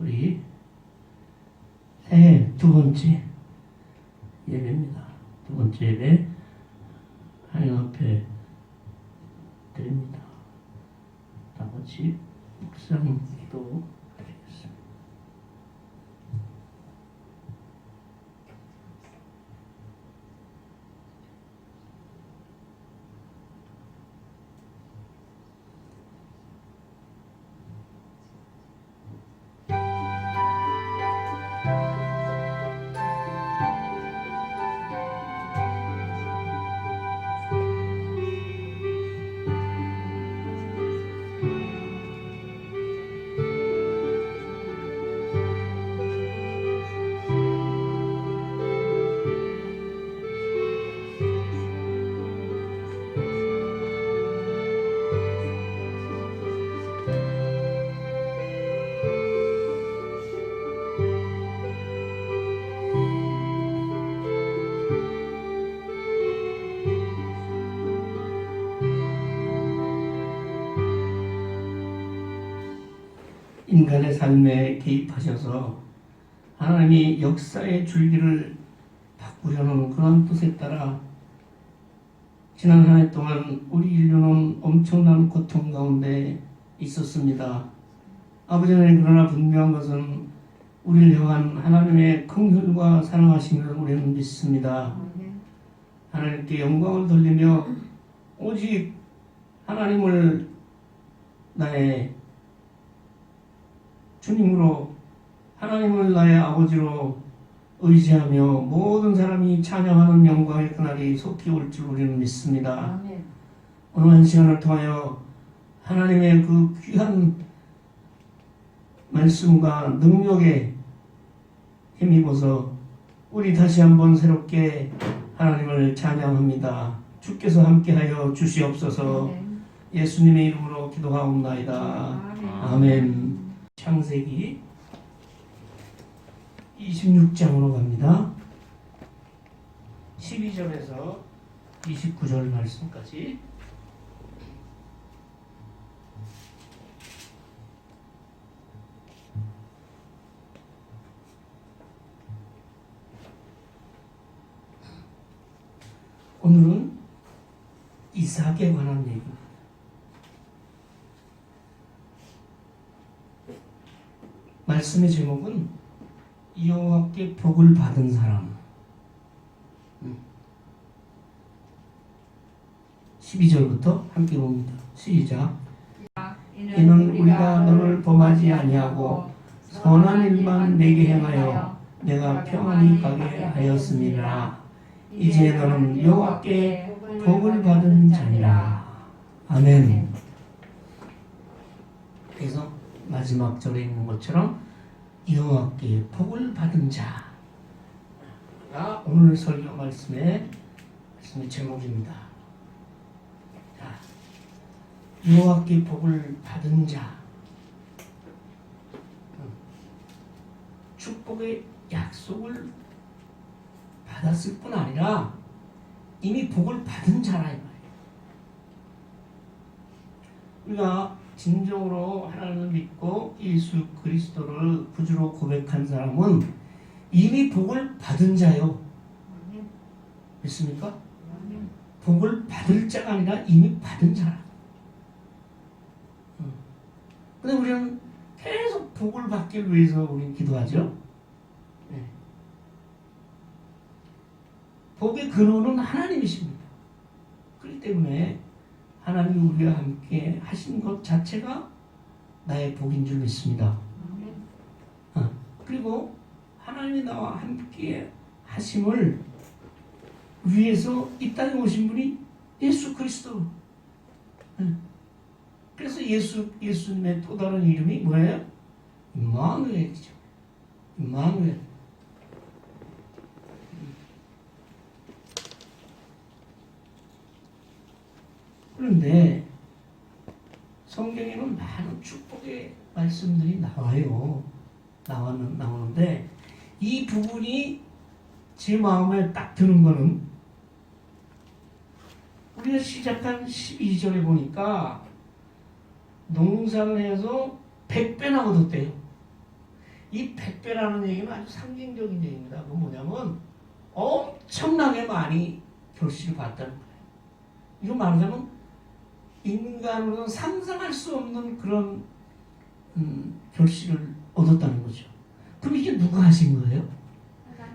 우리 새해 두 번째 예배입니다. 두 번째 예배 하나님 앞에 드립니다. 다 같이 묵상 기도 드리겠습니다. 인간의 삶에 개입하셔서 하나님이 역사의 줄기를 바꾸려는 그런 뜻에 따라 지난 한 해 동안 우리 인류는 엄청난 고통 가운데 있었습니다. 아버지 하나님, 그러나 분명한 것은 우리를 향한 하나님의 긍휼과 사랑하심을 우리는 믿습니다. 하나님께 영광을 돌리며 오직 하나님을 나의 주님으로, 하나님을 나의 아버지로 의지하며 모든 사람이 찬양하는 영광의 그날이 속히 올 줄 우리는 믿습니다. 아멘. 오늘 한 시간을 통하여 하나님의 그 귀한 말씀과 능력에 힘입어서 우리 다시 한번 새롭게 하나님을 찬양합니다. 주께서 함께하여 주시옵소서. 예수님의 이름으로 기도하옵나이다. 아멘. 창세기 26장으로 갑니다. 12절에서 29절 말씀까지. 오늘은 이삭에 관한 얘기입니다. 말씀의 제목은 여호와께 복을 받은 사람. 12절부터 함께 봅니다. 시작. 이는 우리가 너를 범하지 아니하고 선한 일만 내게 행하여 내가 평안히 가게 하였음이라. 이제 너는 여호와께 복을 받은 자니라. 아멘. 그래서 마지막 절에 있는 것처럼 여호와께 복을 받은 자가 오늘 설교 말씀의 제목입니다. 자, 여호와께 복을 받은 자, 축복의 약속을 받았을 뿐 아니라 이미 복을 받은 자라 이 말이에요. 우리가 진정으로 하나님을 믿고 예수 그리스도를 구주로 고백한 사람은 이미 복을 받은 자요. 믿습니까? 복을 받을 자가 아니라 이미 받은 자라. 근데 우리는 계속 복을 받기 위해서 우리는 기도하죠. 네. 복의 근원은 하나님이십니다. 그렇기 때문에 하나님이 우리와 함께 하신 것 자체가 나의 복인 줄 믿습니다. 그리고 하나님이 나와 함께 하심을 위해서 이 땅에 오신 분이 예수 그리스도. 그래서 예수님의 또 다른 이름이 뭐예요? 임마누엘이죠. 임마누엘. 그런데 성경에는 많은 축복의 말씀들이 나오는데 이 부분이 제 마음에 딱 드는 거는 우리가 시작한 12절에 보니까 농사를 해서 100배나 얻었대요. 이 100배라는 얘기는 아주 상징적인 얘기입니다. 그건 뭐냐면 엄청나게 많이 결실을 봤다는 거예요. 이거 말하자면 인간으로는 상상할 수 없는 그런 결실을 얻었다는 거죠. 그럼 이게 누가 하신 거예요?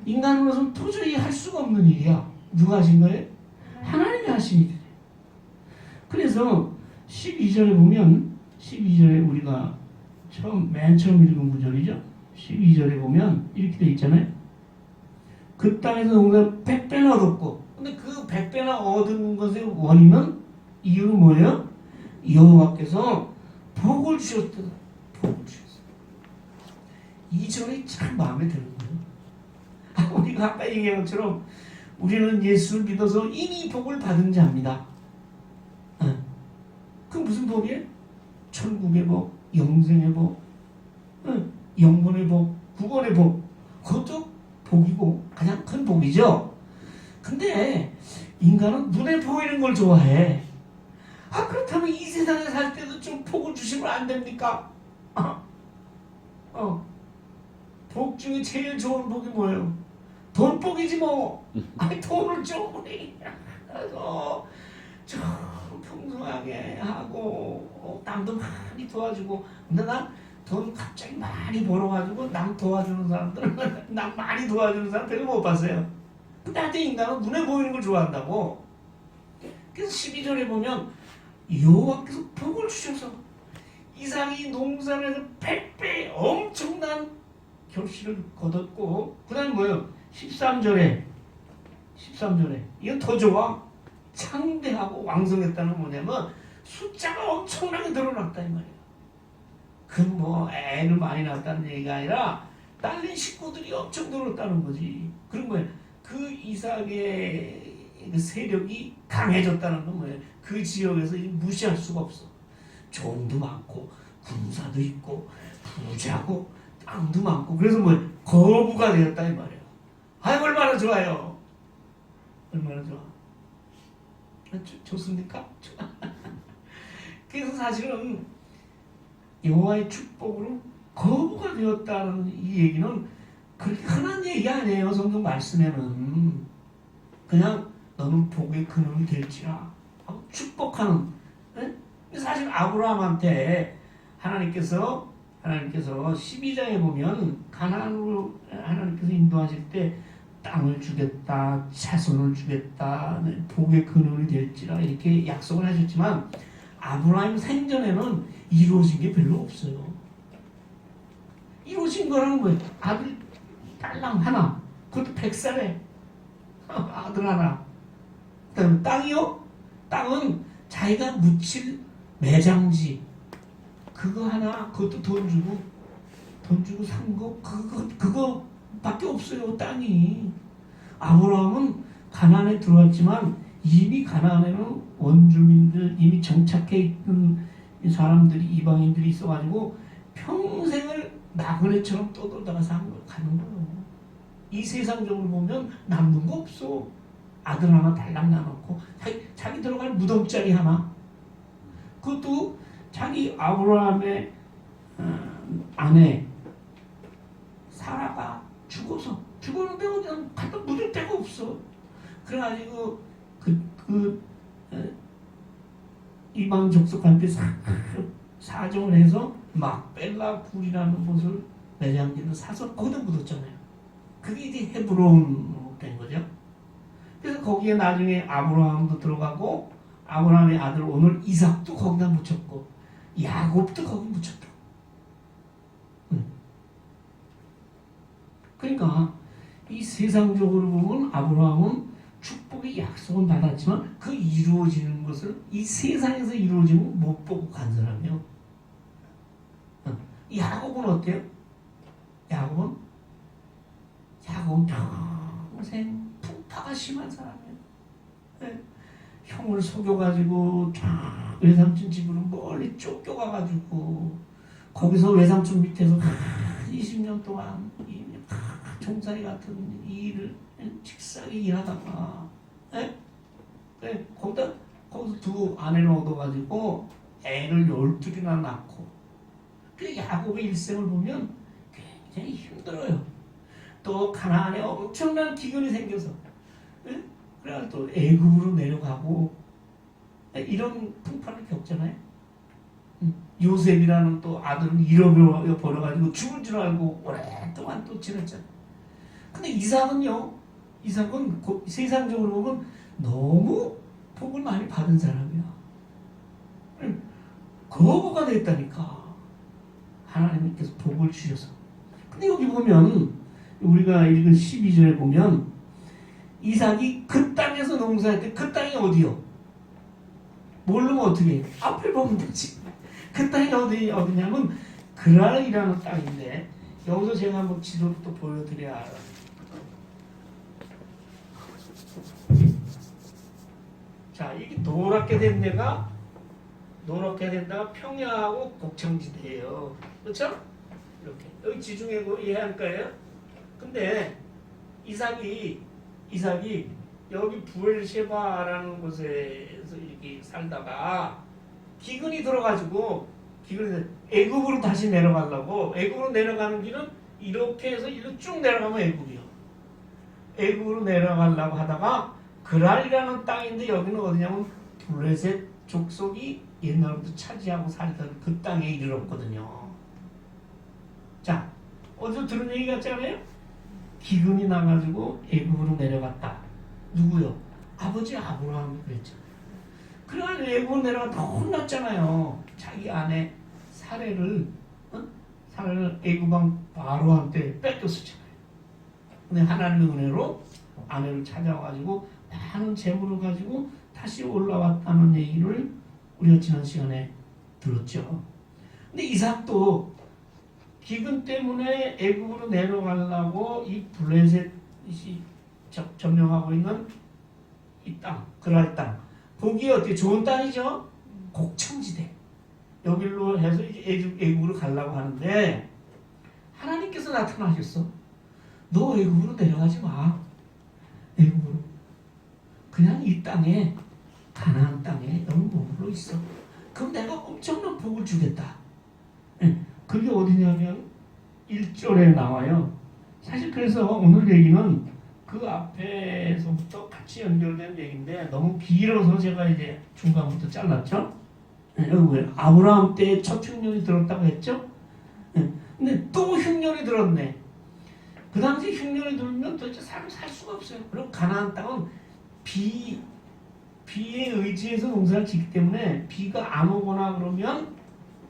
인간으로서는 도저히 할 수가 없는 일이야. 누가 하신 거예요? 하나님이 하신 일이에요. 그래서 12절에 보면 12절에 우리가 맨 처음 읽은 구절이죠. 12절에 보면 이렇게 돼 있잖아요. 그 땅에서 농사 100배나 얻었고, 근데 그 100배나 얻은 것의 원인은 이유는 뭐예요? 여호와께서 복을 주셨다. 복을 주셨어. 이 절이 참 마음에 드는 거예요. 우리가 아까 얘기한 것처럼 우리는 예수를 믿어서 이미 복을 받은 자입니다. 그 무슨 복이에요? 천국의 복, 영생의 복, 영원의 복, 구원의 복. 그것도 복이고 가장 큰 복이죠. 근데 인간은 눈에 보이는 걸 좋아해. 그렇다면 이 세상에 살 때도 좀 복을 주시면 안 됩니까? 복 중에 제일 좋은 복이 뭐예요? 돈복이지 뭐. 돈을 좀 우리 좀 풍성하게 하고 남도 많이 도와주고. 근데 난 돈 갑자기 많이 벌어가지고 남 도와주는 사람들은 남 많이 도와주는 사람 별로 못 봤어요. 근데 하여튼 인간은 눈에 보이는 걸 좋아한다고. 그래서 12절에 보면 여호와께서 복을 주셔서 이삭이 농사를 해서 100배 엄청난 결실을 거뒀고, 그 다음에 뭐예요? 13절에 이건 더 좋아. 창대하고 왕성했다는 뭐냐면 숫자가 엄청나게 늘어났다 이 말이에요. 그 뭐 애를 많이 낳았다는 얘기가 아니라 딸린 식구들이 엄청 늘었다는 거지. 그런 거예요. 그 이삭의 그 세력이 강해졌다는 건 뭐예요? 그 지역에서 무시할 수가 없어. 종도 많고 군사도 있고 부자고 땅도 많고, 그래서 뭐 거부가 되었다 이 말이에요. 얼마나 좋아요. 얼마나 좋아. 좋습니까? 그래서 사실은 여호와의 축복으로 거부가 되었다는 이 얘기는 그렇게 흔한 얘기 아니에요. 성경 말씀에는 그냥 너는 복의 근원이 될지라 하고 축복하는. 사실 아브라함한테 하나님께서 12장에 보면 가나안으로 하나님께서 인도하실 때 땅을 주겠다, 자손을 주겠다, 복의 근원이 될지라 이렇게 약속을 하셨지만 아브라함 생전에는 이루어진 게 별로 없어요. 이루어진 거는 뭐예요? 아들, 딸랑 하나, 그것도 100살에 아들 하나. 그다음에 땅이요? 땅은 자기가 묻힐 매장지 그거 하나, 그것도 돈 주고 산 거, 그거밖에 없어요, 땅이. 아브라함은 가나안에 들어왔지만 이미 가나안에는 원주민들, 이미 정착해 있던 사람들이, 이방인들이 있어가지고 평생을 나그네처럼 떠돌다가 가는 거예요. 이 세상적으로 보면 남는 거 없어. 아들 하나 달랑 나놓고 자기 들어갈 무덤자리 하나. 그것도 자기 아브라함의 아내 사라가 죽었는데 그냥 갖다 묻을 데가 없어. 그래가지고 이방 족속한테 사정을 해서 막벨라 굴이라는 곳을 매장지를 사서 거기다 묻었잖아요. 그게 이제 헤브론으로 된 거죠. 그래서 거기에 나중에 아브라함도 들어가고 아브라함의 아들 오늘 이삭도 거기다 묻혔고 야곱도 거기 묻혔다. 그러니까 이 세상적으로 보면 아브라함은 축복의 약속은 받았지만 그 이루어지는 것을 이 세상에서 이루어지는 걸 못 보고 간 사람이요. 야곱은 어때요? 야곱은 평생 풍파가 심한 사람이에요. 네. 형을 속여가지고 외삼촌 집으로 멀리 쫓겨가가지고 거기서 외삼촌 밑에서 20년 동안 종살이 같은 일을 직사게 일하다가 거기서 두 아내를 얻어가지고 애를 12이나 낳고 그 야곱의 일생을 보면 굉장히 힘들어요. 또 가나안에 엄청난 기근이 생겨서 그래서 또 애굽으로 내려가고 이런 풍파를 겪잖아요. 요셉이라는 또 아들은 잃어버려가지고 죽은 줄 알고 오랫동안 또 지냈잖아요. 근데 이삭은 세상적으로 보면 너무 복을 많이 받은 사람이야. 거부가 됐다니까. 하나님께서 복을 주셔서. 근데 여기 보면 우리가 읽은 12절에 보면 이삭이 그 땅에서 농사할 때 그 땅이 어디요? 모르면 어떻게 해? 앞을 보면 되지. 그 땅이 어디냐면 그랄이라는 땅인데 여기서 제가 한번 지도를 또 보여드려야 알아요. 자, 이게 노랗게 된 데가 평야하고 곡창지대예요. 그렇죠? 이렇게 여기 지중해 이해할 거예요. 근데 이삭이 여기 부엘셰바라는 곳에서 이렇게 살다가 기근이 들어가지고 애굽으로 다시 내려가려고. 애굽으로 내려가는 길은 이렇게 해서 이렇게 쭉 내려가면 애굽이요. 애굽으로 내려가려고 하다가 그랄이라는 땅인데 여기는 어디냐면 블레셋 족속이 옛날부터 차지하고 살던 그 땅에 이르렀거든요. 자, 어디서 들은 얘기 같지 않아요? 기근이 나가지고 애굽으로 내려갔다. 누구요? 아버지 아브라함이 그랬죠. 그래가지고 애굽으로 내려가다 혼났잖아요. 자기 아내 사례를 애굽왕 바로한테 뺏겼었잖아요. 근데 하나님의 은혜로 아내를 찾아와가지고 많은 재물을 가지고 다시 올라왔다는 얘기를 우리가 지난 시간에 들었죠. 근데 이삭도 기근 때문에 애굽으로 내려가려고 이 블레셋이 점령하고 있는 이 땅, 그랄 땅. 보기에 어떻게 좋은 땅이죠? 곡창지대. 여기로 해서 애굽으로 가려고 하는데 하나님께서 나타나셨어. 너 애굽으로 내려가지 마. 애굽으로. 그냥 이 땅에 가나안 땅에 너무 머물러 있어. 그럼 내가 엄청난 복을 주겠다. 그게 어디냐면 1절에 나와요. 사실 그래서 오늘 얘기는 그 앞에서부터 같이 연결된 얘기인데 너무 길어서 제가 이제 중간부터 잘랐죠. 여기 왜 아브라함 때 첫 흉년이 들었다고 했죠. 근데 또 흉년이 들었네. 그 당시 흉년이 들면 도대체 사람 살 수가 없어요. 그리고 가나안 땅은 비에 의지해서 농사를 짓기 때문에 비가 안 오거나 그러면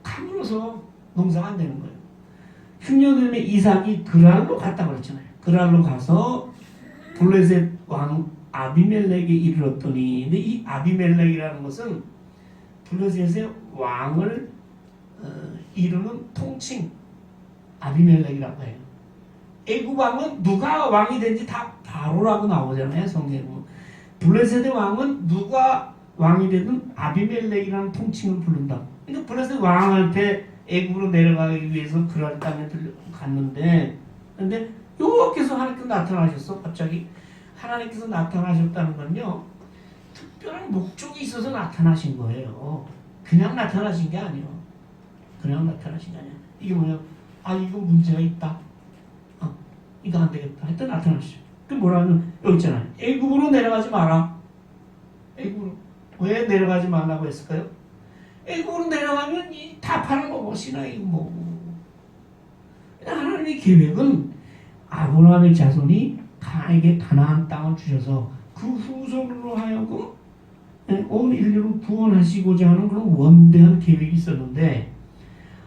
가물어서 농사가 안 되는 거예요. 흉년에 이삭이 그랄로 갔다 그랬잖아요. 그랄로 가서 블레셋 왕 아비멜렉에 이르렀더니, 근데 이 아비멜렉이라는 것은 블레셋의 왕을 이루는 통칭 아비멜렉이라고 해요. 애굽 왕은 누가 왕이 된지 다 바로라고 나오잖아요. 성경에 보면. 블레셋의 왕은 누가 왕이 되든 아비멜렉이라는 통칭을 부른다. 그러니까 블레셋 왕한테 애굽으로 내려가기 위해서 그랄 땅에 갔는데, 근데 여기서 하나님께서 나타나셨어. 갑자기 하나님께서 나타나셨다는 건요, 특별한 목적이 있어서 나타나신 거예요. 그냥 나타나신 게 아니에요. 그냥 나타나신 게 아니야. 이게 뭐냐? 아, 이거 문제가 있다. 이거 안 되겠다. 하여튼 나타나시죠. 그 뭐라면 여기 있잖아요. 애굽으로 내려가지 마라. 애굽으로. 왜 내려가지 말라고 했을까요? 애굽으로 내려가면 다 팔아먹으시나 이거 뭐. 하나님의 계획은 아브라함의 자손이 가나안에게 가나안 땅을 주셔서 그 후손으로 하여금 온 인류를 구원하시고자 하는 그런 원대한 계획이 있었는데,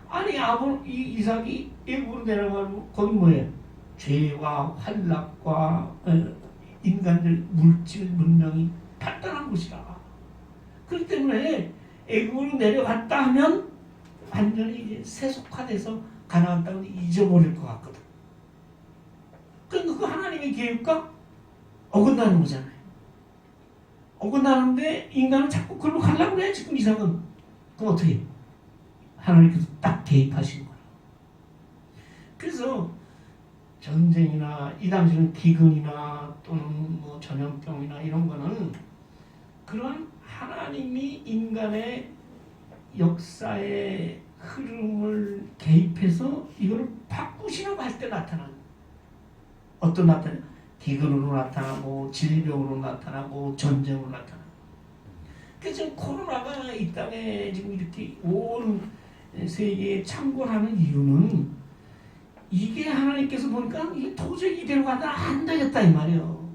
아니 이삭이 애굽으로 내려가고 거기 뭐예요? 죄와 환락과 인간들 물질 문명이 발달한 곳이라. 그렇기 때문에 애굽으로 내려갔다 하면 완전히 이제 세속화돼서 가나안 땅을 잊어버릴 것 같거든. 그러니까 그 하나님의 계획과 어긋나는 거잖아요. 어긋나는데 인간은 자꾸 그걸로 가려고 그래. 지금 이상은. 그럼 어떻게 해요? 하나님께서 딱 개입하신 거예요. 그래서 전쟁이나 이 당시는 기근이나 또는 뭐 전염병이나 이런 거는 그런 하나님이 인간의 역사의 흐름을 개입해서 이걸 바꿀 나오시라고 할 때 나타나는 어떤 나타나 기근으로 나타나고 질병으로 나타나고 전쟁으로 나타나고. 그래서 지금 코로나가 이 땅에 지금 이렇게 온 세계에 창궐하는 이유는 이게 하나님께서 보니까 이게 도저히 이대로 가다 안 되겠다 이 말이에요.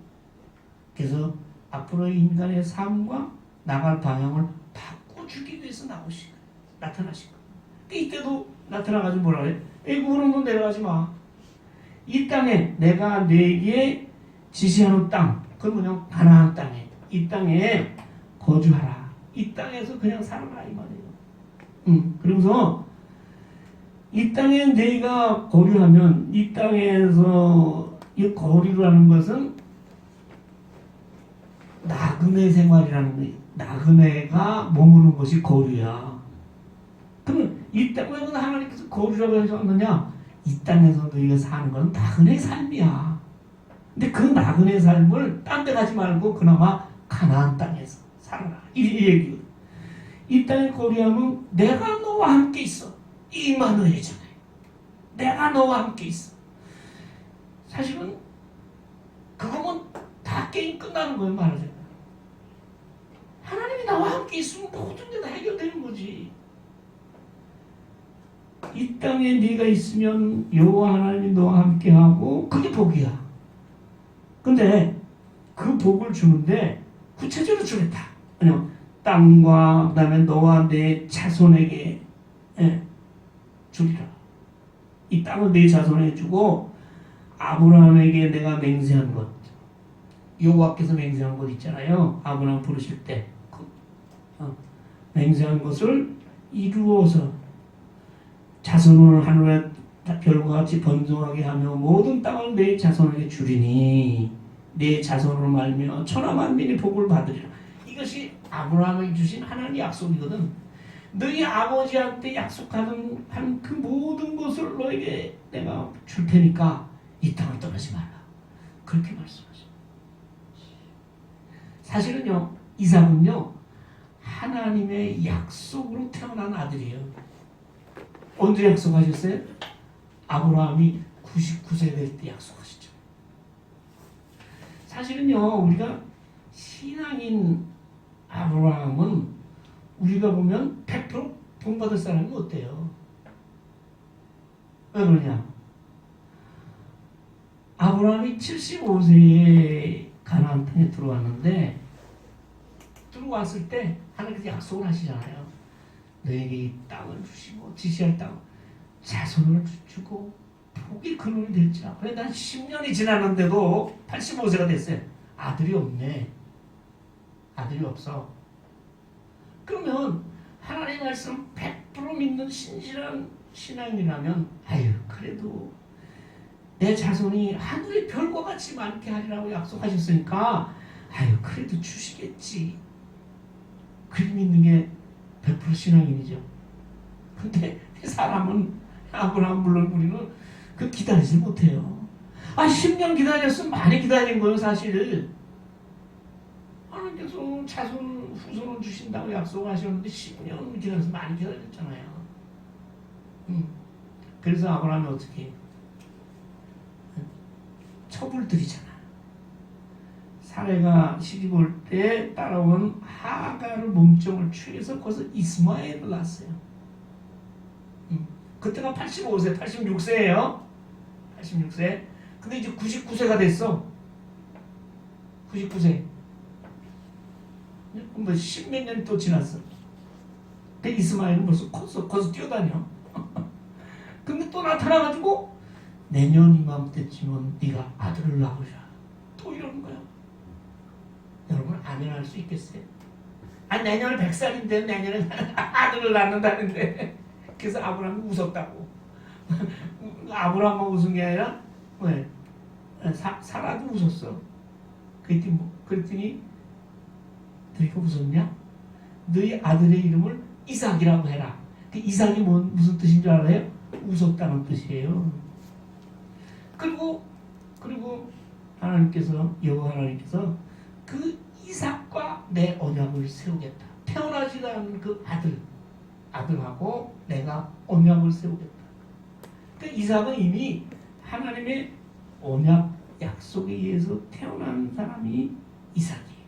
그래서 앞으로 인간의 삶과 나갈 방향을 바꿔주기 위해서 나타나신 거예요. 이때도 나타나가지고 뭐라 그래? 애굽으로 너 내려가지 마. 이 땅에 내가 네게 지시하는 땅, 그건 뭐냐? 가나안 땅에, 이 땅에 거주하라. 이 땅에서 그냥 살아라 이 말이에요. 그러면서 이 땅에 네가 거류하면 이 땅에서 이 거류라는 것은 나그네 생활이라는 거예요. 나그네가 머무는 것이 거류야. 그러면 이 땅, 왜 하나님께서 거류라고 하셨느냐? 이 땅에서 너희가 사는 건 나그네 삶이야. 근데 그 나그네 삶을 딴 데 가지 말고 그나마 가나안 땅에서 살아라. 이 얘기예요. 이 땅에 거류하면 내가 너와 함께 있어. 이마누엘이잖아요. 내가 너와 함께 있어. 사실은 그거면 다 게임 끝나는 거예요. 말하자면 하나님이 나와 함께 있으면 모든 게 다 해결되는 거지. 이 땅에 네가 있으면 여호와 하나님이 너와 함께하고 그게 복이야. 근데 그 복을 주는데 구체적으로 주겠다. 왜냐면 땅과 그다음에 너와 내 자손에게 주리라. 이 땅을 내 자손에게 주고 아브라함에게 내가 맹세한 것, 여호와께서 맹세한 것 있잖아요. 아브라함 부르실 때 맹세한 것을 이루어서 자손을 하늘의 별과 같이 번성하게 하며 모든 땅을 내 자손에게 주리니 내 자손으로 말미암아 천하 만민이 복을 받으리라. 이것이 아브라함에게 주신 하나님의 약속이거든. 너희 아버지한테 약속하는 한 그 모든 것을 너에게 내가 줄 테니까 이 땅을 떠나지 말라. 그렇게 말씀하셔. 사실은요, 이삭은요 하나님의 약속으로 태어난 아들이에요. 언제 약속하셨어요? 아브라함이 99세 될 때 약속하셨죠. 사실은요, 우리가 신앙인 아브라함은 우리가 보면 100% 본받을 사람이 어때요? 왜 그러냐? 아브라함이 75세에 가나안 땅에 들어왔는데 들어왔을 때 하나님께서 약속을 하시잖아요. 너에게 이 땅을 주시고 지시할 땅 자손을 주고 복이 근원이 될지라. 그래 난 10년이 지났는데도 85세가 됐어요. 아들이 없네. 아들이 없어. 그러면 하나님의 말씀 100% 믿는 신실한 신앙이라면 아유 그래도 내 자손이 하늘의 별과 같이 많게 하리라고 약속하셨으니까 아유 그래도 주시겠지. 그렇게 믿는 게 100% 신앙인이죠. 근데 사람은 아브라함 물론 우리는 그 기다리지 못해요. 10년 기다렸으면 많이 기다린 거예요 사실. 하나님께서 자손 후손을 주신다고 약속하셨는데 10년 기다려서 많이 기다렸잖아요. 그래서 아브라함이 어떻게 첩을 들이잖아. 사례가 시집 올 때 따라온 하가를 몸종을 취해서 거기서 이스마엘을 낳았어요. 그때가 85세, 86세예요. 86세. 근데 이제 99세가 됐어. 99세. 뭐 10몇 년이 또 지났어. 근데 이스마엘은 벌써 컸어. 거기서 뛰어다녀. 근데 또 나타나가지고 내년 이맘때쯤은 네가 아들을 낳으라. 또 이러는 거야. 여러분 아멘할 수 있겠어요? 내년에 100살인데 내년에 아들을 낳는다는데. 그래서 아브라함이 웃었다고. 아브라함만 웃은 게 아니라 왜? 사라도 웃었어. 그랬더니 너희가 웃었냐? 너희 아들의 이름을 이삭이라고 해라. 그 이삭이 무슨 뜻인 줄 알아요? 웃었다는 뜻이에요. 그리고 하나님께서 여호와 하나님께서 그 이삭과 내 언약을 세우겠다. 태어나지 않은 그 아들하고 내가 언약을 세우겠다. 그러니까 이삭은 이미 하나님의 언약 약속에 의해서 태어난 사람이 이삭이에요.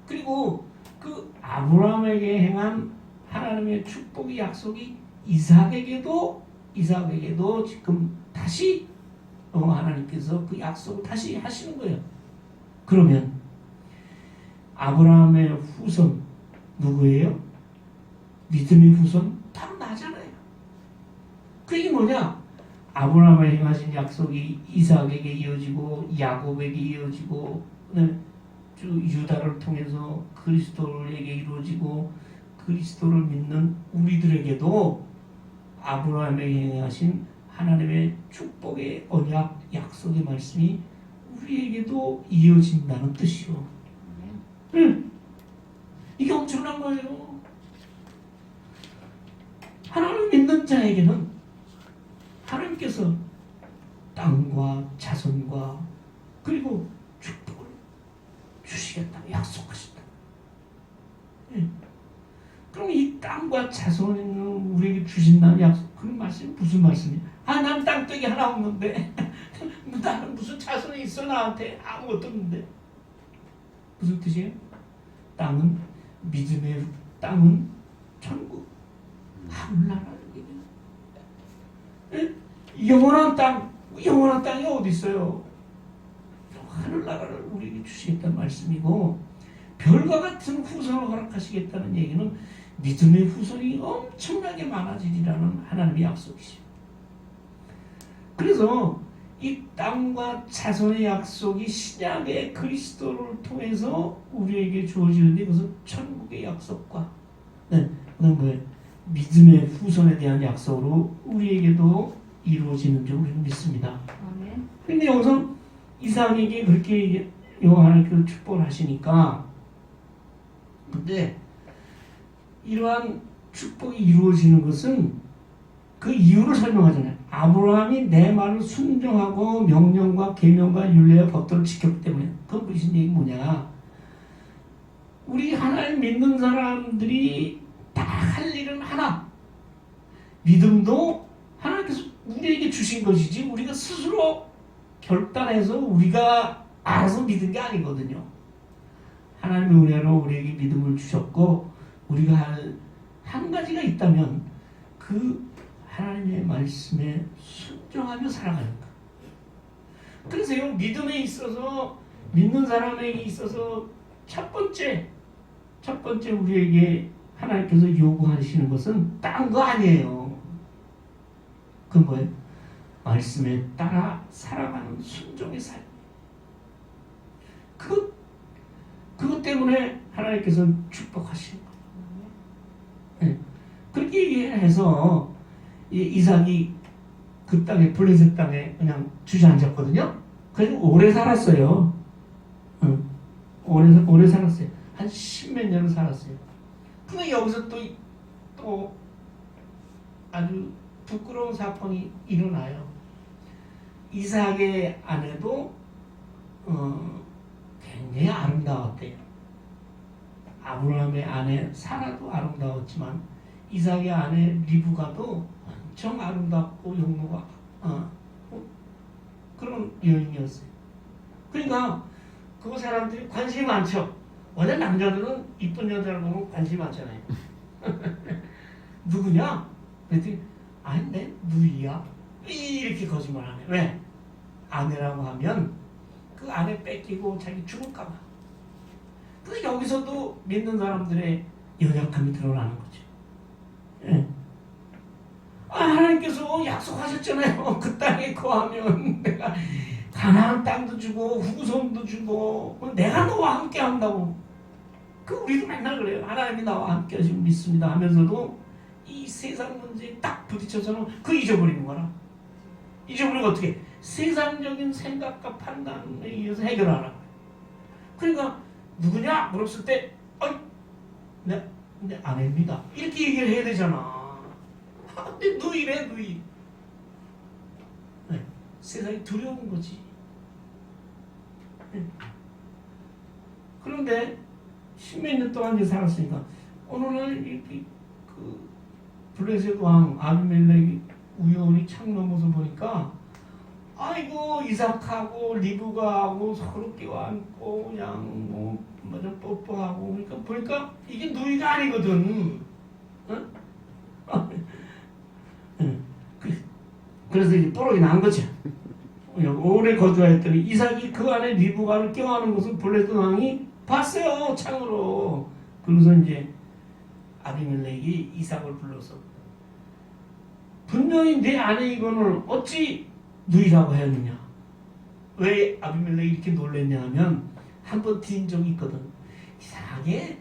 그리고 그 아브라함에게 행한 하나님의 축복의 약속이 이삭에게도 지금 다시 하나님께서 그 약속을 다시 하시는 거예요. 그러면 아브라함의 후손 누구예요? 믿음의 후손 바로 나잖아요. 그게 뭐냐? 아브라함에 행하신 약속이 이삭에게 이어지고 야곱에게 이어지고 유다를 통해서 그리스도에게 이루어지고 그리스도를 믿는 우리들에게도 아브라함에게 행하신 하나님의 축복의 언약 약속의 말씀이 우리에게도 이어진다는 뜻이요. 이게 엄청난 거예요. 하나님 믿는 자에게는 하나님께서 땅과 자손과 그리고 축복을 주시겠다 약속하신다. 그럼 이 땅과 자손을 우리에게 주신다는 약속, 그 말씀이 무슨 말씀이야? 난 땅덩이 하나 없는데 나는 무슨 자손이 있어? 나한테 아무것도 없는데. 무슨 뜻이에요? 땅은 믿음의 땅은 천국, 하늘나라는 얘기예요. 영원한 땅이 어디 있어요? 하늘나라를 우리에게 주시겠다는 말씀이고, 별과 같은 후손을 허락하시겠다는 얘기는 믿음의 후손이 엄청나게 많아지리라는 하나님의 약속이죠. 그래서 이 땅과 자손의 약속이 신약의 그리스도를 통해서 우리에게 주어지는데, 그것은 천국의 약속과 그다음 뭐예요? 믿음의 후손에 대한 약속으로 우리에게도 이루어지는 줄 우리는 믿습니다. 그런데 여기서 이삭에게 그렇게 하나님께서 축복을 하시니까, 근데 이러한 축복이 이루어지는 것은 그 이유를 설명하잖아요. 아브라함이 내 말을 순종하고 명령과 계명과 율례와 법도를 지켰기 때문에. 그건 무슨 얘기 뭐냐? 우리 하나님 믿는 사람들이 다 할 일은 하나. 믿음도 하나님께서 우리에게 주신 것이지 우리가 스스로 결단해서 우리가 알아서 믿은 게 아니거든요. 하나님의 은혜로 우리에게 믿음을 주셨고, 우리가 할 한 가지가 있다면 그 하나님의 말씀에 순종하며 살아가는 것. 그래서 이 믿음에 있어서, 믿는 사람에게 있어서 첫 번째 우리에게 하나님께서 요구하시는 것은 딴 거 아니에요. 그건 뭐예요? 말씀에 따라 살아가는 순종의 삶. 그것 때문에 하나님께서 축복하시는 거예요. 네. 그렇게 얘기해서 이삭이 그 땅에, 블레셋 땅에 그냥 주저앉았거든요. 그래서 오래 살았어요. 오래 살았어요. 한 10몇 년을 살았어요. 근데 여기서 또 아주 부끄러운 사건이 일어나요. 이삭의 아내도 굉장히 아름다웠대요. 아브라함의 아내 사라도 아름다웠지만 이삭의 아내 리브가도 엄청 아름답고 용모가 그런 여인이었어요. 그러니까 그 사람들이 관심이 많죠. 원래 남자들은 이쁜 여자를 보면 관심이 많잖아요. 누구냐? 그랬더니 아니 내 누이야. 이렇게 거짓말하네. 왜? 아내라고 하면 그 아내 뺏기고 자기 죽을까봐. 근데 여기서도 믿는 사람들의 연약함이 드러나는 거죠. 예. 하나님께서 약속하셨잖아요. 그 땅에 거하면 내가 가나안 땅도 주고 후손도 주고 내가 너와 함께 한다고. 우리도 맨날 그래요. 하나님이 나와 함께 하시면 믿습니다 하면서도 이 세상 문제에 딱 부딪혀서는 잊어버리는 거라. 잊어버리고 어떻게? 세상적인 생각과 판단에 의해서 해결하라. 그러니까 누구냐? 물었을 때 내 아내입니다. 이렇게 얘기를 해야 되잖아. 내 누이래, 누이. 네. 세상이 두려운 거지. 네. 그런데 십몇 년 동안 이제 살았으니까 어느 날 그 블레셋 왕 아비멜렉이 우연히 창 넘어서 보니까 아이고 이삭하고 리브가하고 서로 껴안고 그냥 뭐 맞아 뽀뽀하고 보니까 이게 누이가 아니거든. 응? 그래서 이제 뽀록이 난 거죠. 오래 거주하였더니 이삭이 그 안에 리브가를 껴안는 것을 블레셋 왕이 봤어요, 창으로. 그러면서 이제 아비멜렉이 이삭을 불러서 분명히 내 아내 이거는 어찌 누이라고 하였느냐. 왜 아비멜렉이 이렇게 놀랬냐 하면 한번 뒤진 적이 있거든. 이상하게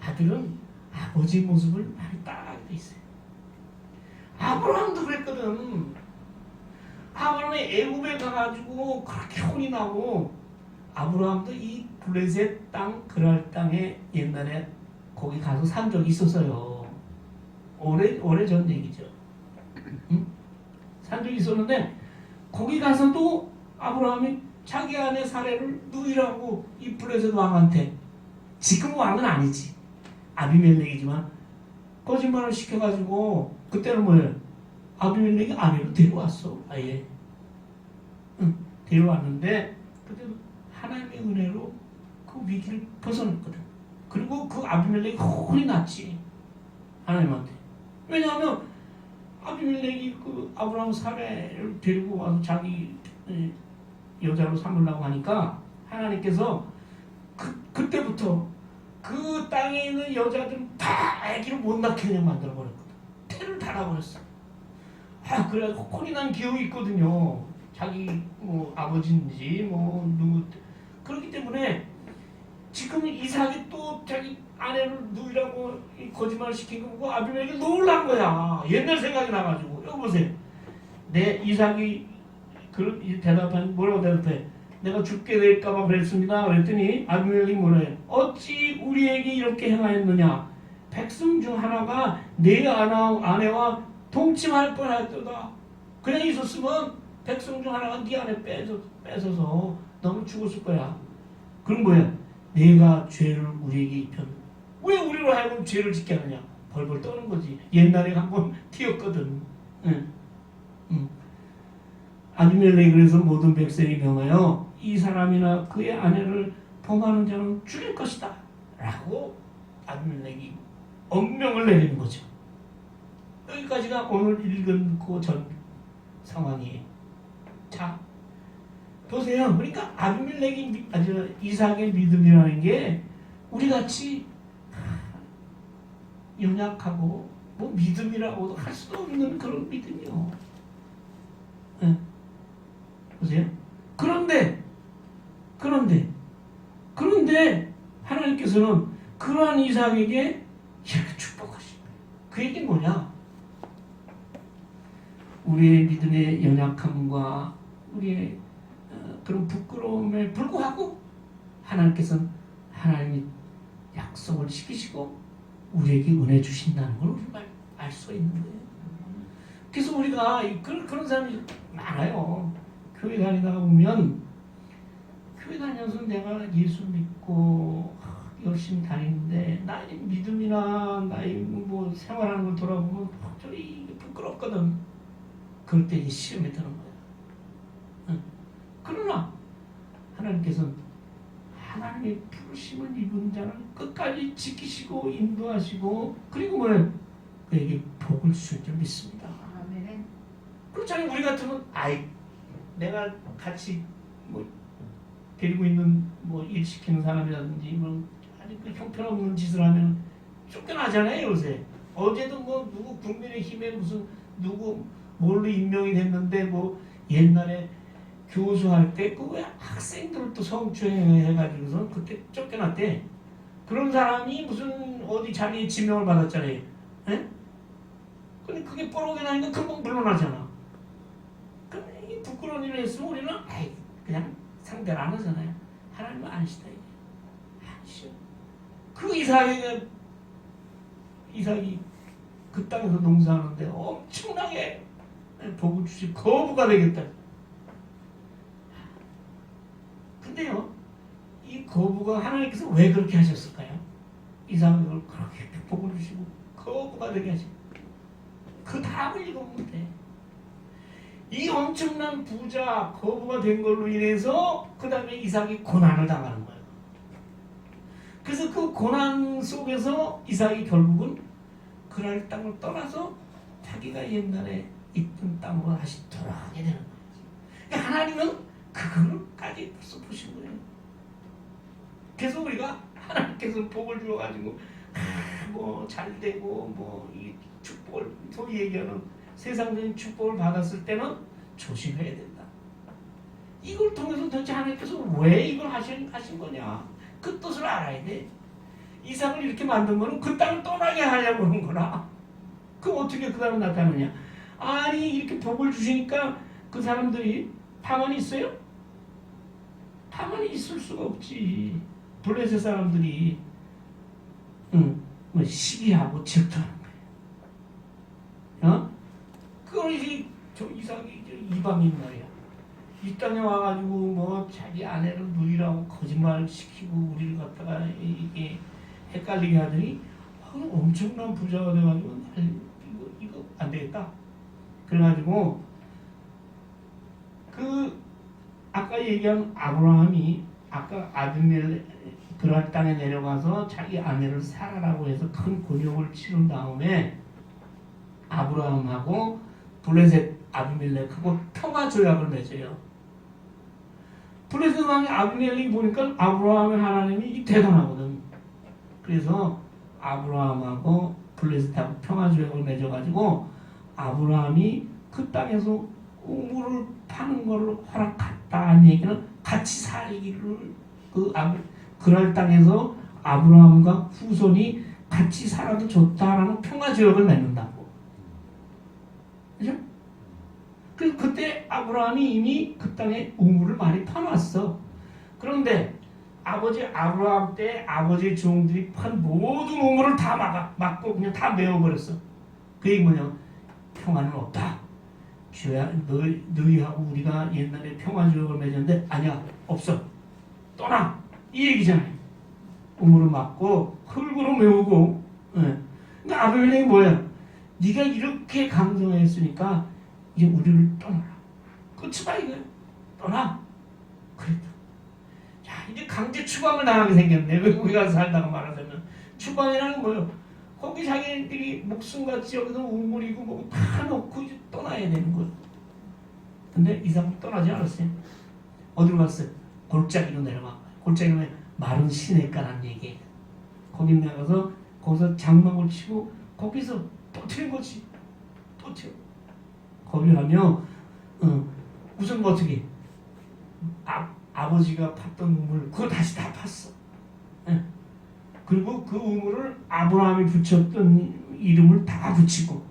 아들은 아버지 모습을 많이 따라하게 돼 있어요. 아브라함도 그랬거든. 아브라함이 애굽에 가가지고 그렇게 혼이 나고, 아브라함도 이 블레셋 땅 그랄 땅에 옛날에 거기 가서 산 적이 있었어요. 오래 전 얘기죠. 응? 산 적이 있었는데 거기 가서도 아브라함이 자기 아내 사례를 누이라고 이 블레셋 왕한테, 지금 왕은 아니지, 아비멜렉이지만 거짓말을 시켜가지고, 그때는 뭐예요? 아비멜렉이 아내를 데려왔어. 아예. 응, 데려왔는데 그때 하나님의 은혜로 그 위기를 벗어났거든. 그리고 그 아비멜렉이 혼이 났지, 하나님한테. 왜냐하면 아비멜렉이 그 아브라함 사례를 데리고 와서 자기 여자로 삼으려고 하니까 하나님께서 그때부터 그 땅에 있는 여자들은 다 아기를 못 낳게 그냥 만들어버렸거든. 태를 달아버렸어. 그래서 혼이 난 기억이 있거든요. 자기 뭐 아버지인지 뭐 누구. 그렇기 때문에 지금 이삭이 또 자기 아내를 누이라고 거짓말 시킨 거 보고 아비멜렉이 놀란 거야. 옛날 생각이 나가지고. 여기 보세요. 내 이삭이 대답한, 뭐라고 대답해? 내가 죽게 될까봐 그랬습니다. 그랬더니 아비멜렉이 뭐라 해요? 어찌 우리에게 이렇게 행하였느냐? 백성 중 하나가 내 아내와 동침할 뻔했도다. 그냥 있었으면 백성 중 하나가 네 아내 뺏어서 너는 죽었을 거야. 그럼 뭐야? 내가 죄를 우리에게 입혔는데 왜 우리로 하여금 죄를 짓게 하느냐? 벌벌 떠는 거지. 옛날에 한번 튀었거든. 응. 아비멜렉이 그래서 모든 백성이 명하여 이 사람이나 그의 아내를 범하는 자는 죽일 것이다 라고 아비멜렉이 엄명을 내리는 거죠. 여기까지가 오늘 읽은 그 전 상황이에요. 자, 보세요. 그러니까 아비멜렉이 이삭의 믿음이라는 게 우리같이 연약하고 뭐 믿음이라고도 할 수도 없는 그런 믿음이요. 네. 보세요. 그런데 하나님께서는 그러한 이삭에게 이렇게 축복하십니다. 그 얘기는 뭐냐? 우리의 믿음의 연약함과 우리의 그런 부끄러움에 불구하고 하나님께서는 하나님이 약속을 지키시고 우리에게 은혜 주신다는 걸 우리가 알 수가 있는 거예요. 그래서 우리가 그런 사람이 많아요. 교회 다니다가 보면, 교회 다녀서 내가 예수 믿고 열심히 다니는데 나의 믿음이나 나의 뭐 생활하는 걸 돌아보면 저리 부끄럽거든. 그럴 때 시험에 드는 거야. 응. 그러나 하나님께서는 하나님의 부르심을 입은 자를 끝까지 지키시고 인도하시고, 그리고 뭐예요? 그에게 복을 주실 줄 믿습니다. 아멘. 그렇잖아요. 우리 같으면 내가 같이 뭐 데리고 있는 뭐 일 시키는 사람이라든지 뭐 아니 그 형편없는 짓을 하면 쫓겨나잖아요. 요새 어제도 뭐 누구 국민의힘에 무슨 누구 뭘로 임명이 됐는데 뭐 옛날에 교수할 때 그 왜 학생들을 또 성추행해가지고서 그때 쫓겨났대. 그런 사람이 무슨 어디 자리에 지명을 받았잖아요. 예? 근데 그게 뽀록이 나니까 금방 물러나잖아. 그럼 이 부끄러운 일을 했으면 우리는 그냥 상대를 안 하잖아요. 하나님은 아니시다. 아니시오. 그 이삭이 그 땅에서 농사하는데 엄청나게 복을 주시 거부가 되겠다. 근데요, 이 거부가 하나님께서 왜 그렇게 하셨을까요? 이삭을 그렇게 복을 주시고 거부가 되게 하시고 그 다음을 읽어보면 돼. 이 엄청난 부자 거부가 된 걸로 인해서 그 다음에 이삭이 고난을 당하는 거예요. 그래서 그 고난 속에서 이삭이 결국은 그랄 땅을 떠나서 자기가 옛날에 있던 땅으로 다시 돌아가게 되는 거예요. 그러니까 하나님은 그거까지 벌써 보신 거예요. 그래서 우리가 하나님께서 복을 주어가지고 뭐 잘되고 뭐 이 축복을 소위 얘기하는 세상적인 축복을 받았을 때는 조심해야 된다. 이걸 통해서 도대체 하나님께서 왜 이걸 하신 거냐, 그 뜻을 알아야 돼. 이삭을 이렇게 만든 거는 그 땅을 떠나게 하려고 하는 거라. 그 어떻게 그 다음에 나타나냐? 아니 이렇게 복을 주시니까 그 사람들이 가만히 있어요? 가만히 있을 수가 없지. 블레셋 사람들이 뭐 시기하고 질투하는 거예요. 그걸 이제 저 이삭이 이방인 말이야. 이 땅에 와가지고 뭐 자기 아내를 누이라고 거짓말 시키고 우리를 갖다가 이게 헷갈리게 하더니 엄청난 부자가 돼가지고 이거 안 되겠다. 그래가지고 그 아까 얘기한 아브라함이 아까 아비멜렉 그랄 땅에 내려가서 자기 아내를 사라라고 해서 큰 곤욕을 치른 다음에 아브라함하고 블레셋 아비멜렉하고 평화 조약을 맺어요. 블레셋 왕이 아비멜렉이 보니까 아브라함의 하나님이 대단하거든. 그래서 아브라함하고 블레셋하고 평화 조약을 맺어가지고 아브라함이 그 땅에서 우물을 파는 걸로 허락했다는 얘기는 같이 살기를 그랄 땅에서 아브라함과 후손이 같이 살아도 좋다라는 평화 조약을 맺는다고. 그죠? 그래서 그때 아브라함이 이미 그 땅에 우물을 많이 파놨어. 그런데 아버지 아브라함 때 아버지 종들이 판 모든 우물을 다 막고 그냥 다 메워버렸어. 그 얘기 뭐냐? 평화는 없다. 주야 너희하고 우리가 옛날에 평화조약을 맺었는데 아니야 없어 떠나 이 얘기잖아요. 우물을 막고 흙으로 메우고. 그러니까 아브라함이 뭐야? 네가 이렇게 강경했으니까 이제 우리를 떠나라. 끝이다 이거야. 떠나. 그랬다. 자 이제 강제 추방을 당하게 생겼네. 외국에 가서 살다가 말하자면 추방이라는 뭐예요? 거기 자기들이 목숨같이 여기서 우물이고 뭐 다 놓고 이제 떠나야 되는 거예요. 근데 이삭은 떠나지 않았어요. 어디로 갔어요? 골짜기로 내려가. 골짜기로 마른 시냇가라는 얘기예요. 거기 내려가서 거기서 장막을 치고 거기서 또 튀는 거지. 또 튀어. 거기 가면 우선 뭐 어떻게 아버지가 팠던 우물 그거 다시 다 팠어. 그리고 그 우물을 아브라함이 붙였던 이름을 다 붙이고,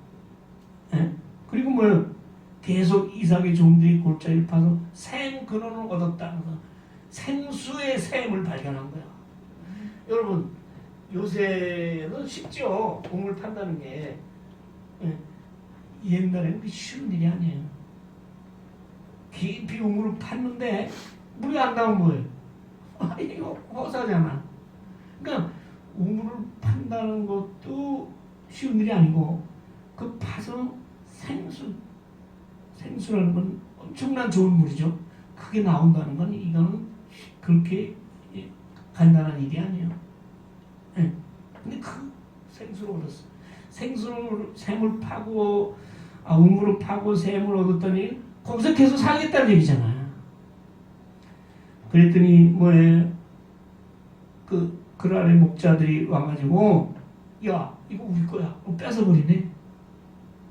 그리고 뭐 계속 이삭의 종들이 골짜기를 파서 샘 근원을 얻었다는 거, 생수의 샘을 발견한 거야. 여러분 요새는 쉽죠. 우물 판다는 게. 옛날에는 그 쉬운 일이 아니에요. 깊이 우물을 팠는데 물이 안 나오면 뭐예요? 이거 허사잖아. 그러니까 우물을 판다는 것도 쉬운 일이 아니고 그 파서 생수라는 건 엄청난 좋은 물이죠. 그게 나온다는 건 이거는 그렇게 간단한 일이 아니에요. 근데 그 생수를 얻었어. 샘을 파고 우물을 파고 샘을 얻었더니 거기서 계속 살겠다는 얘기잖아요. 그랬더니 뭐예요? 그 아래 목자들이 와가지고 야 이거 우리 거야. 뺏어버리네.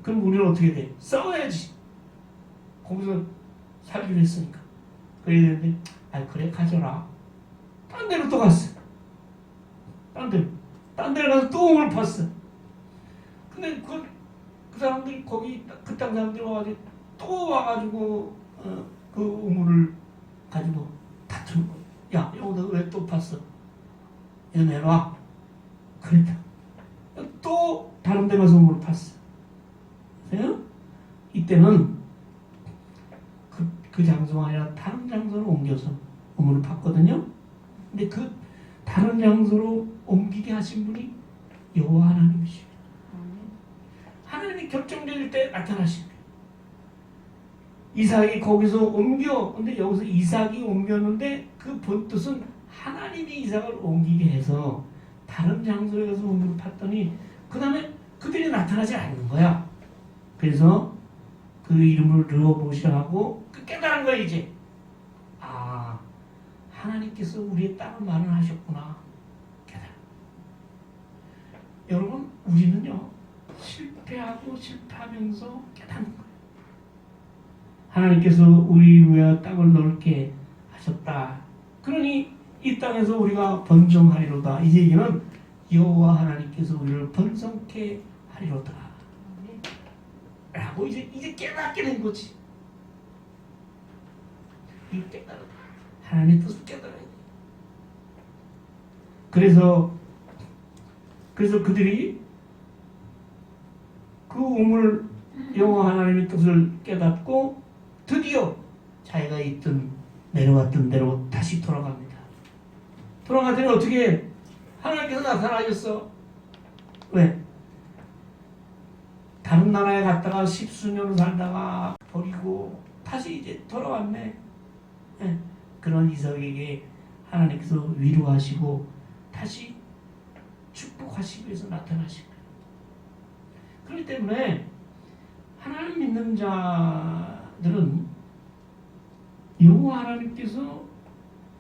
그럼 우리는 어떻게 돼? 싸워야지. 거기서 살기로 했으니까. 그래야 되는데 그래 가져라. 딴 데로 또 갔어. 딴 데로 가서 또 우물을 팠어. 근데 그 사람들이 거기 그 땅 사람들이 와가지고 또 와가지고 그 우물을 가지고 다투는 거야. 야 여기다 왜 또 팠어? 이거 내놔. 그랬다. 또 다른 데 가서 우물을 팠어. 그래서 이때는 그 장소가 아니라 다른 장소로 옮겨서 우물을 팠거든요. 근데 그 다른 장소로 옮기게 하신 분이 여호와 하나님이십니다. 하나님이 결정적일 때 나타나신 거예요. 이삭이 거기서 옮겨. 근데 여기서 이삭이 옮겼는데 그 본 뜻은 하나님이 이삭을 옮기게 해서 다른 장소에 가서 우물을 팠더니 그 다음에 그들이 나타나지 않는 거야. 그래서 그 이름을 르호봇이라 하고 깨달은 거야 이제. 아, 하나님께서 우리의 땅을 마련하셨구나. 깨달아. 여러분, 우리는요 실패하고 실패하면서 깨닫는 거예요. 하나님께서 우리 위하여 땅을 넓게 하셨다. 그러니 이 땅에서 우리가 번성하리로다. 이 얘기는 여호와 하나님께서 우리를 번성케 하리로다. 라고 이제 깨닫게 된 거지. 이 깨달아. 하나님의 뜻을 깨달아야 돼. 그래서 그들이 그 우물 여호와 하나님의 뜻을 깨닫고 드디어 자기가 내려왔던 데로 다시 돌아갑니다. 돌아갔더니 어떻게 하나님께서 나타나셨어? 왜? 다른 나라에 갔다가 십수년 살다가 버리고 다시 이제 돌아왔네. 네. 그런 이삭에게 하나님께서 위로하시고 다시 축복하시기 위해서 나타나신 거예요. 그렇기 때문에 하나님 믿는 자들은 여호와 하나님께서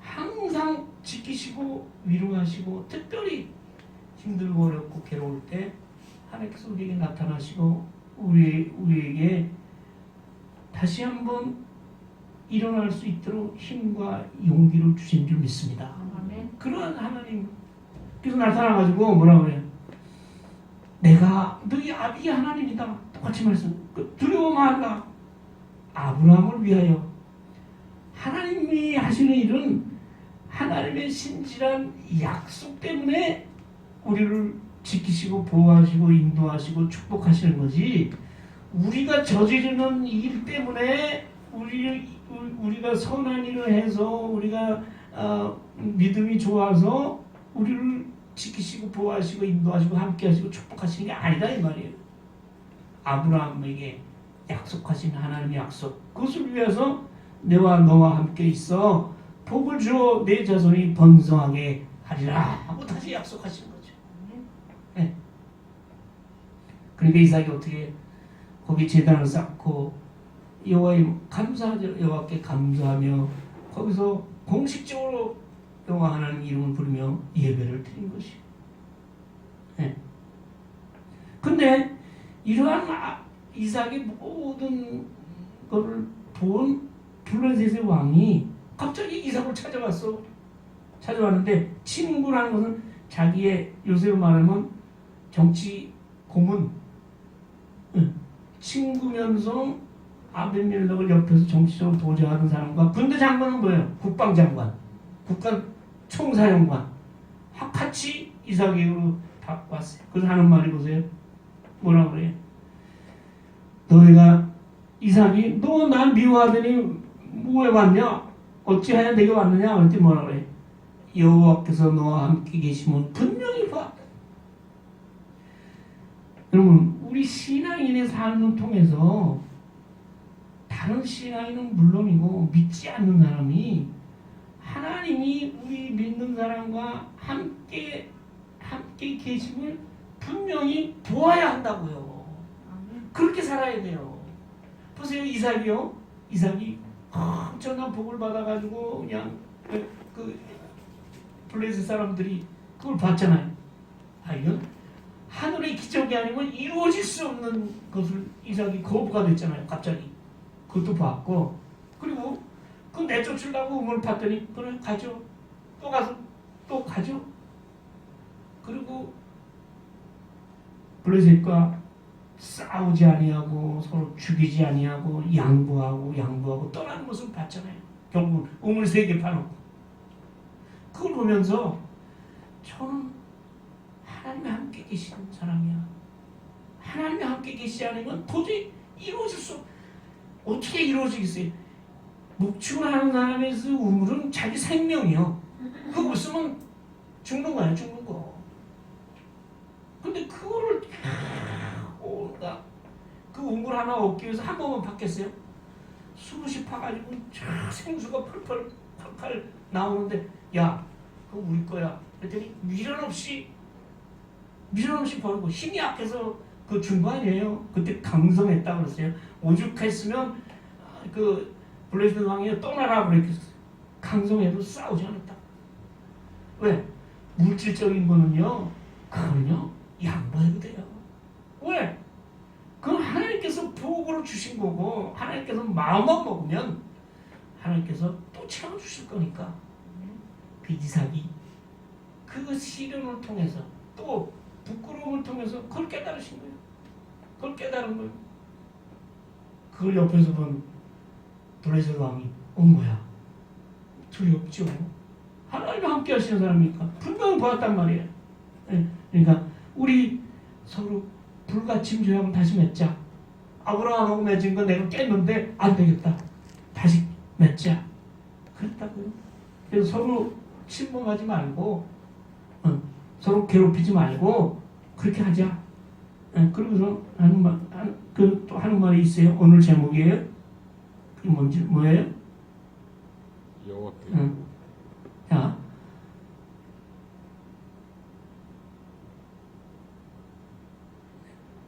항상 지키시고 위로하시고 특별히 힘들고 어렵고 괴로울 때 하나님께서 우리에게 나타나시고 우리에게 다시 한번 일어날 수 있도록 힘과 용기를 주신 줄 믿습니다. 아멘. 그러한 하나님께서 나타나가지고 뭐라고 그래요? 내가 너희 아비 하나님이다. 똑같이 말씀. 두려워 말라. 아브라함을 위하여. 하나님이 하시는 일은 하나님의 신실한 약속 때문에 우리를 지키시고 보호하시고 인도하시고 축복하시는 거지. 우리가 저지르는 일 때문에 우리가 선한 일을 해서 우리가 믿음이 좋아서 우리를 지키시고 보호하시고 인도하시고 함께하시고 축복하시는 게 아니다 이 말이에요. 아브라함에게 약속하신 하나님의 약속, 그것을 위해서 내와 너와 함께 있어 복을 주어 내 자손이 번성하게 하리라 하고 다시 약속하신 거죠. 네. 그러니까 이삭이 어떻게 거기 제단을 쌓고 여호와께 감사하며 거기서 공식적으로 여호와 하나님 이름을 부르며 예배를 드린 것이. 네. 근데 이러한 이삭의 모든 것을 본 블레셋의 왕이 갑자기 이삭을 찾아왔는데 친구라는 것은 자기의 요새로 말하면 정치 고문, 친구면서 아벤멜렉을 옆에서 정치적으로 도제하는 사람과 군대 장관은 뭐예요? 국방장관, 국가 총사령관 같이 이삭에게로 다 왔어요. 그래서 하는 말이 보세요. 뭐라고 그래요? 너희가 이삭이 너 난 미워하더니 왜 왔냐? 어찌하여 내게 왔느냐? 그랬더니 뭐라고 그래? 여호와께서 너와 함께 계시면 분명히 봐. 여러분, 우리 신앙인의 삶을 통해서 다른 신앙인은 물론이고 믿지 않는 사람이 하나님이 우리 믿는 사람과 함께 계심을 분명히 보아야 한다고요. 그렇게 살아야 돼요. 보세요, 이삭이 엄청난 복을 받아가지고 그냥 그 블레셋 사람들이 그걸 봤잖아요. 이건 하늘의 기적이 아니면 이루어질 수 없는 것을 이삭이 거부가 됐잖아요. 갑자기 그것도 봤고, 그리고 그 내쫓으려고 우물 팠더니 그래 가죠. 또 가서 또 가죠. 그리고 블레셋과 싸우지 아니하고 서로 죽이지 아니하고 양보하고 떠나는 모습을 봤잖아요. 결국 우물 3개 파놓고 그걸 보면서 저는 하나님이 함께 계시는 사람이야. 하나님이 함께 계시지 않으면 도저히 이루어질 수 어떻게 이루어지겠어요? 목축을 하는 사람에서 우물은 자기 생명이요. 그거 없으면 죽는 거야, 죽는 거. 근데 그거를 그 우물 하나 얻기 위해서 한 번만 받겠어요? 수시 파가지고 쫙 생수가 펄펄 나오는데 야 그거 우리 거야. 그랬더니 미련 없이 버리고 힘이 약해서 그 준 거 아니에요. 그때 강성했다 그랬어요. 오죽했으면 그 블레셋 왕이 떠나라 그랬겠어요. 강성해도 싸우지 않았다. 왜? 물질적인 거는요, 그건요 양보해도 돼요. 왜? 그건 하나님께서 복으로 주신 거고 하나님께서 마음만 먹으면 하나님께서 또 채워주실 거니까. 그 이삭이 그 시련을 통해서 또 부끄러움을 통해서 그걸 깨달으신 거예요. 그걸 깨달은 거예요. 그걸 옆에서 본 블레셋 왕이 뭐야 두렵죠. 하나님과 함께 하시는 사람이니까 분명히 보았단 말이에요. 그러니까 우리 서로 불같이 조약을 다시 맺자. 아브라함하고 맺은 거 내가 깼는데 안 되겠다. 다시 맺자. 그랬다고요. 그래서 서로 침범하지 말고 서로 괴롭히지 말고 그렇게 하자. 그러고서 또 하는 말이 있어요. 오늘 제목이에요. 그게 뭐예요? 여호와께. 자,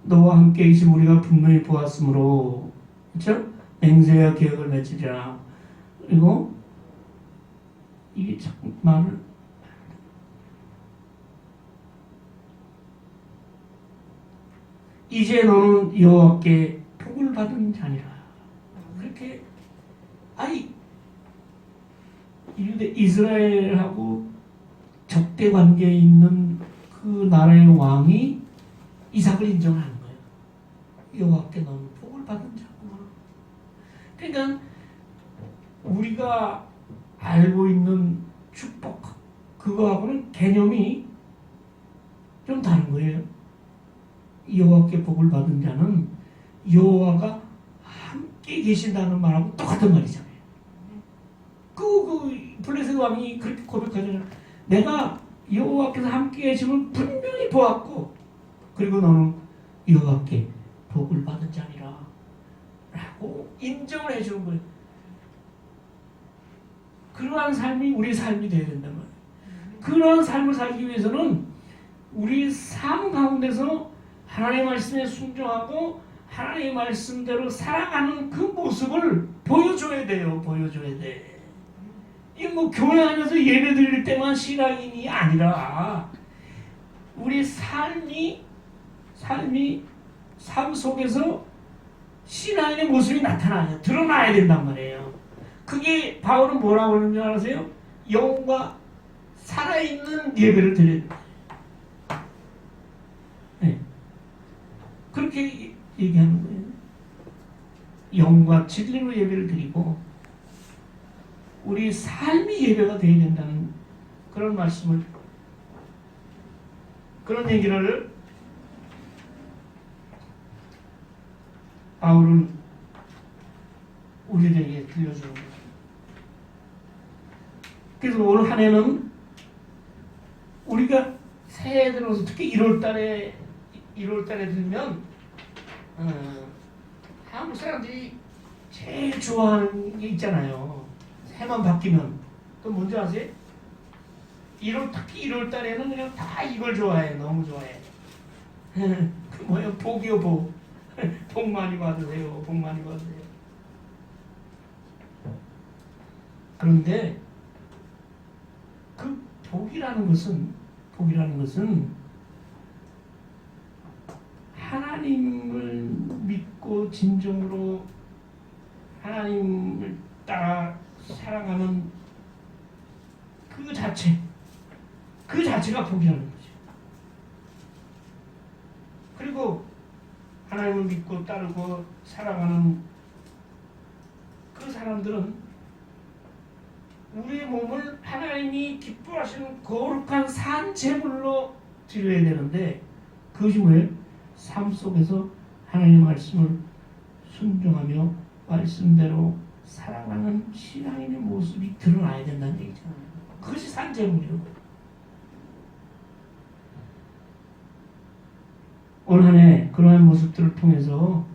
너와 함께 계신 우리가 분명히 보았으므로, 그렇죠? 맹세와 계약을 맺으리라. 그리고 이게 자꾸 말을 이제 너는 여호와께 복을 받은 자니라. 그렇게 이스라엘하고 적대 관계에 있는 그 나라의 왕이 이삭을 인정하는 거예요. 여호와께 너는 복을 받은 자구나. 그러니까 우리가 알고 있는 축복 그거하고는 개념이 좀 다른 거예요. 여호와께 복을 받은 자는 여호와가 함께 계신다는 말하고 똑같은 말이잖아요. 그 블레셋 왕이 그렇게 고백하잖아요. 내가 여호와께서 함께 계심을 분명히 보았고 그리고 너는 여호와께 복을 받은 자니라 라고 인정을 해주는 거예요. 그러한 삶이 우리 삶이 되어야 된단 말이에요. 그러한 삶을 살기 위해서는 우리 삶 가운데서 하나님의 말씀에 순종하고 하나님의 말씀대로 살아가는 그 모습을 보여줘야 돼요. 보여줘야 돼. 이게 교회 안에서 예배 드릴 때만 신앙인이 아니라 우리 삶 속에서 신앙인의 모습이 나타나요. 드러나야 된단 말이에요. 그게 바울은 뭐라고 하는 줄 아세요? 영과 살아있는 예배를 드려야 돼. 네. 그렇게 얘기하는 거예요. 영과 진리로 예배를 드리고 우리 삶이 예배가 되어야 된다는 그런 말씀을 그런 얘기를 바울은 우리에게 들려주는 거예요. 그래서 올 한 해는 우리가 새해 들어서 특히 1월달에 들면 한국 사람들이 제일 좋아하는 게 있잖아요. 해만 바뀌면. 그건 뭔지 아세요? 특히 1월달에는 그냥 다 이걸 좋아해. 너무 좋아해. 그 뭐예요? 복이요, 복. 복 많이 받으세요. 복 많이 받으세요. 그런데 그 복이라는 것은 하나님을 믿고 진정으로 하나님을 따라 살아가는 그 자체가 복이라는 거죠. 그리고 하나님을 믿고 따르고 살아가는 그 사람들은 우리의 몸을 하나님이 기뻐하시는 거룩한 산제물로 드려야 되는데 그것이 뭐예요? 삶 속에서 하나님의 말씀을 순종하며 말씀대로 살아가는 신앙인의 모습이 드러나야 된다는 얘기잖아요. 그것이 산제물이에요. 올 한 해 그러한 모습들을 통해서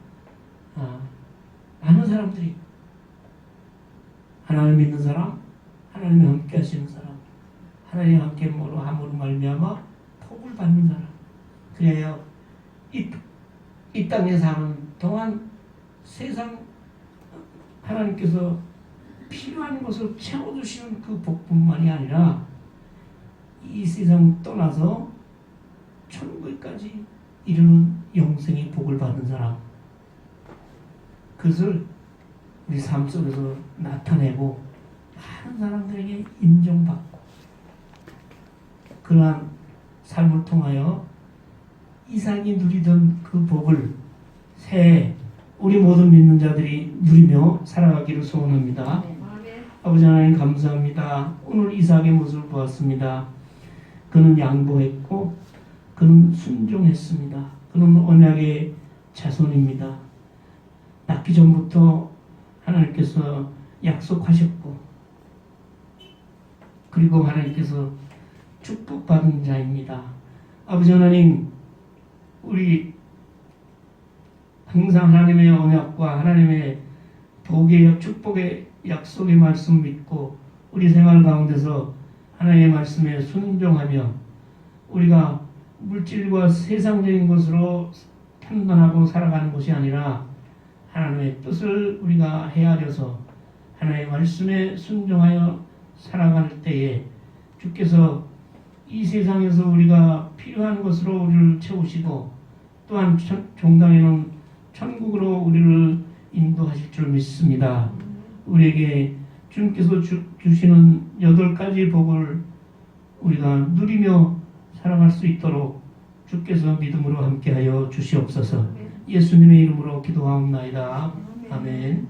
많은 사람들이 하나님 믿는 사람, 하나님이 함께 하시는 사람, 하나님이 함께 함으로 말미암아 복을 받는 사람. 그래야 이 땅에 사는 동안 세상 하나님께서 필요한 것을 채워주시는 그 복뿐만이 아니라 이 세상 떠나서 천국까지 이르는 영생의 복을 받은 사람, 그것을 우리 삶 속에서 나타내고 많은 사람들에게 인정받고 그러한 삶을 통하여 이삭이 누리던 그 복을 새해 우리 모든 믿는 자들이 누리며 살아가기를 소원합니다. 아버지 하나님 감사합니다. 오늘 이삭의 모습을 보았습니다. 그는 양보했고 그는 순종했습니다. 그는 언약의 자손입니다. 낳기 전부터 하나님께서 약속하셨고 그리고 하나님께서 축복받은 자입니다. 아버지 하나님, 우리 항상 하나님의 언약과 하나님의 복의 축복의 약속의 말씀 믿고 우리 생활 가운데서 하나님의 말씀에 순종하며 우리가 물질과 세상적인 것으로 판단하고 살아가는 것이 아니라 하나님의 뜻을 우리가 헤아려서 하나님의 말씀에 순종하여 살아갈 때에 주께서 이 세상에서 우리가 필요한 것으로 우리를 채우시고 또한 종당에는 천국으로 우리를 인도하실 줄 믿습니다. 우리에게 주님께서 주시는 8가지 복을 우리가 누리며 살아갈 수 있도록 주께서 믿음으로 함께하여 주시옵소서. 예수님의 이름으로 기도하옵나이다. 아멘.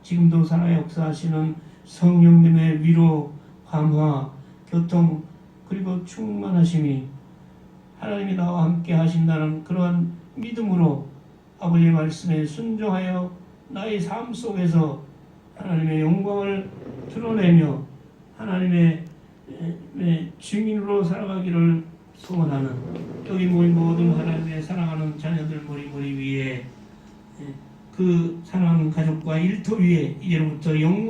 지금도 살아 역사하시는 성령님의 위로, 감화, 교통 그리고 충만하심이 하나님이 나와 함께 하신다는 그러한 믿음으로 아버지의 말씀에 순종하여 나의 삶 속에서 하나님의 영광을 드러내며 하나님의 증인으로 살아가기를 소원하는 여기 모인 모든 하나님의 사랑하는 자녀들 머리 위에 그 사랑하는 가족과 일터 위에 이제부터 영원